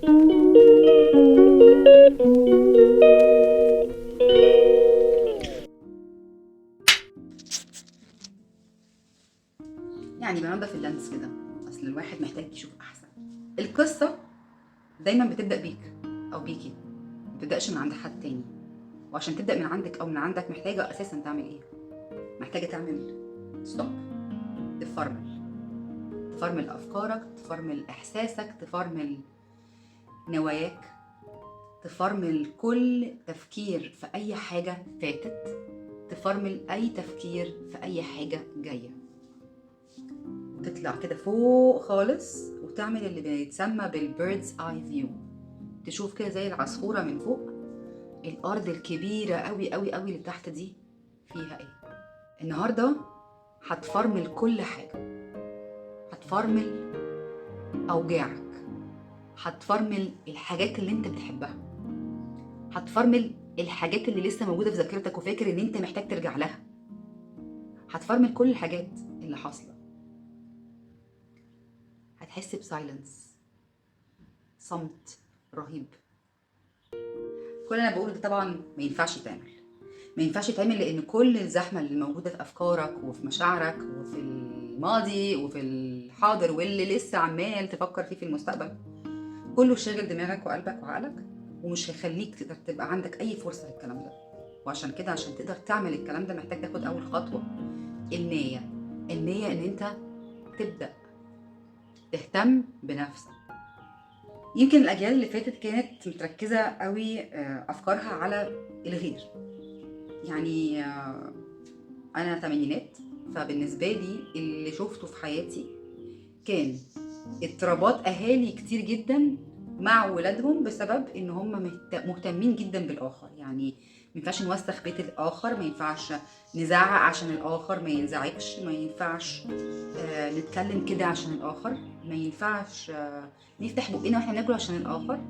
يعني بنضف اللانس كده، اصل الواحد محتاج يشوف احسن. القصه دايما بتبدا بيك او بيكي، ما بتبداش من عند حد تاني. وعشان تبدا من عندك او من عندك محتاجه اساسا تعمل ايه؟ محتاجه تعمل ستوب، تفرمل افكارك، تفرمل احساسك، تفرمل نواياك، تفرمل كل تفكير في اي حاجه فاتت، تفرمل اي تفكير في اي حاجه جايه. تطلع كده فوق خالص وتعمل اللي بيتسمى بالبيردز اي فيو، تشوف كده زي العصفورة من فوق الأرض الكبيرة قوي قوي قوي اللي تحت دي فيها ايه. النهاردة هتفرمل كل حاجة، هتفرمل أوجاعك، هتفرمل الحاجات اللي انت بتحبها، هتفرمل الحاجات اللي لسه موجودة في ذاكرتك وفاكر ان انت محتاج ترجع لها، هتفرمل كل الحاجات اللي حاصلة. هتحس بسايلنس، صمت رهيب. كل اللي انا بقوله ده طبعا ما ينفعش يتعمل لان كل الزحمه اللي موجوده في افكارك وفي مشاعرك وفي الماضي وفي الحاضر واللي لسه عمال تفكر فيه في المستقبل، كله شاغل دماغك وقلبك وعقلك ومش هيخليك تقدر تبقى عندك اي فرصه للكلام ده. وعشان كده عشان تقدر تعمل الكلام ده محتاج تاخد اول خطوه، النيه ان انت تبدا تهتم بنفسك. يمكن الاجيال اللي فاتت كانت متركزه قوي افكارها على الغير. يعني انا تمانينات، فبالنسبه لي اللي شفته في حياتي كان اضطرابات اهالي كتير جدا مع ولادهم بسبب ان هم مهتمين جدا بالاخر. يعني ما ينفعش نوسخ بيت الاخر، ما ينفعش نزعق عشان الاخر ما ينزعجش، ما ينفعش نتكلم كده عشان الاخر، ما ينفعش نفتح بقنا واحنا بناكل عشان الاخر،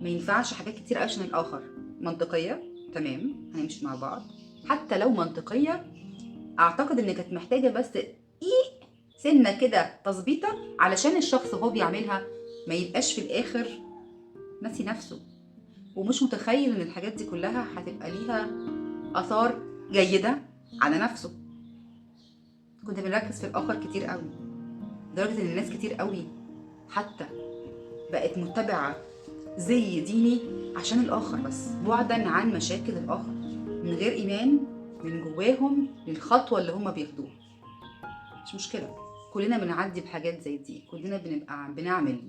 ما ينفعش حاجات كتير عشان الاخر. منطقيه تمام، هنمشي مع بعض. حتى لو منطقيه اعتقد ان كانت محتاجه بس سنه كده تظبيطه علشان الشخص وهو بيعملها ما يبقاش في الاخر ناسي نفسه ومش متخيل ان الحاجات دي كلها هتبقى ليها اثار جيده على نفسه. كنا بنركز في الاخر كتير قوي لدرجه ان الناس كتير قوي حتى بقت متبعه زي ديني عشان الاخر بس، بعدا عن مشاكل الاخر، من غير ايمان من جواهم للخطوه اللي هم بياخدوها. مش مشكله، كلنا بنعدي بحاجات زي دي، كلنا بنبقى بنعمل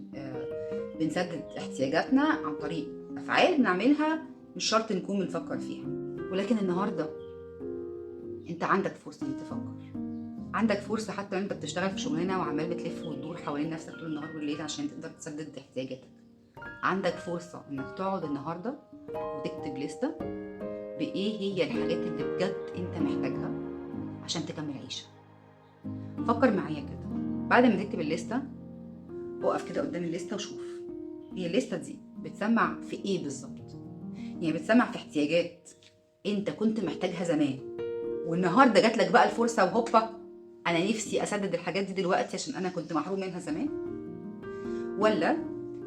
بنسدد احتياجاتنا عن طريق افعال بنعملها مش شرط نكون بنفكر فيها. ولكن النهارده انت عندك فرصه انك تفكر، عندك فرصه حتى لو انت بتشتغل في شغلانه وعمال بتلف وتدور حوالين نفسك طول النهار والليل عشان تقدر تسدد احتياجاتك. عندك فرصه انك تقعد النهارده وتكتب لستة بايه هي الحاجات اللي بجد انت محتاجها عشان تكمل عيشة. فكر معايا كده، بعد ما تكتب الليستة اقف كده قدام الليستة وشوف هي الليستة دي بتسمع في ايه بالظبط. يعني بتسمع في احتياجات انت كنت محتاجها زمان والنهارده جات لك بقى الفرصة وهوبا انا نفسي اسدد الحاجات دي دلوقتي عشان انا كنت محروم منها زمان؟ ولا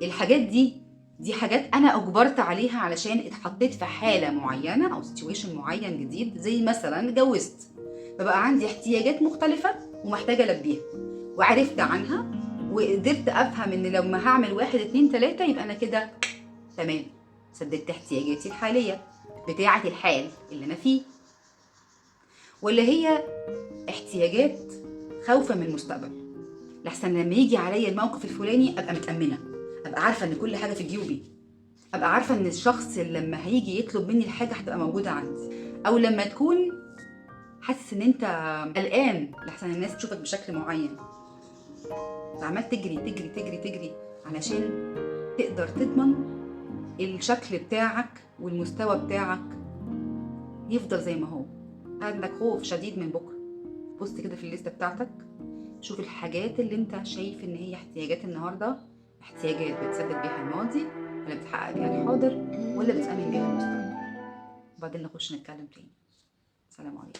الحاجات دي حاجات انا اجبرت عليها علشان اتحطيت في حاله معينه او سيتويشن معين جديد، زي مثلا اتجوزت فبقى عندي احتياجات مختلفه ومحتاجه البيها وعرفت عنها وقدرت افهم ان لما هعمل 1 2 3 يبقى انا كده تمام سددت احتياجاتي الحاليه بتاعه الحال اللي انا فيه. ولا هي احتياجات خوفا من المستقبل، لحسن لما يجي عليا الموقف الفلاني ابقى متامنه، ابقى عارفه ان كل حاجه في جيوبي، ابقى عارفه ان الشخص اللي لما هيجي يطلب مني الحاجه هتبقى موجوده عندي. او لما تكون حاسس ان انت قلقان لحسن الناس تشوفك بشكل معين فعمال تجري تجري تجري تجري علشان تقدر تضمن الشكل بتاعك والمستوى بتاعك يفضل زي ما هو. عندك خوف شديد من بكره، بص كده في الليسته بتاعتك شوف الحاجات اللي انت شايف ان هي احتياجات النهارده، احتياجات بتسدد بيها الماضي ولا بتحقق بيها الحاضر ولا بتأمن بيها المستقبل. وبعدين نخش نتكلم تاني. سلام عليكم.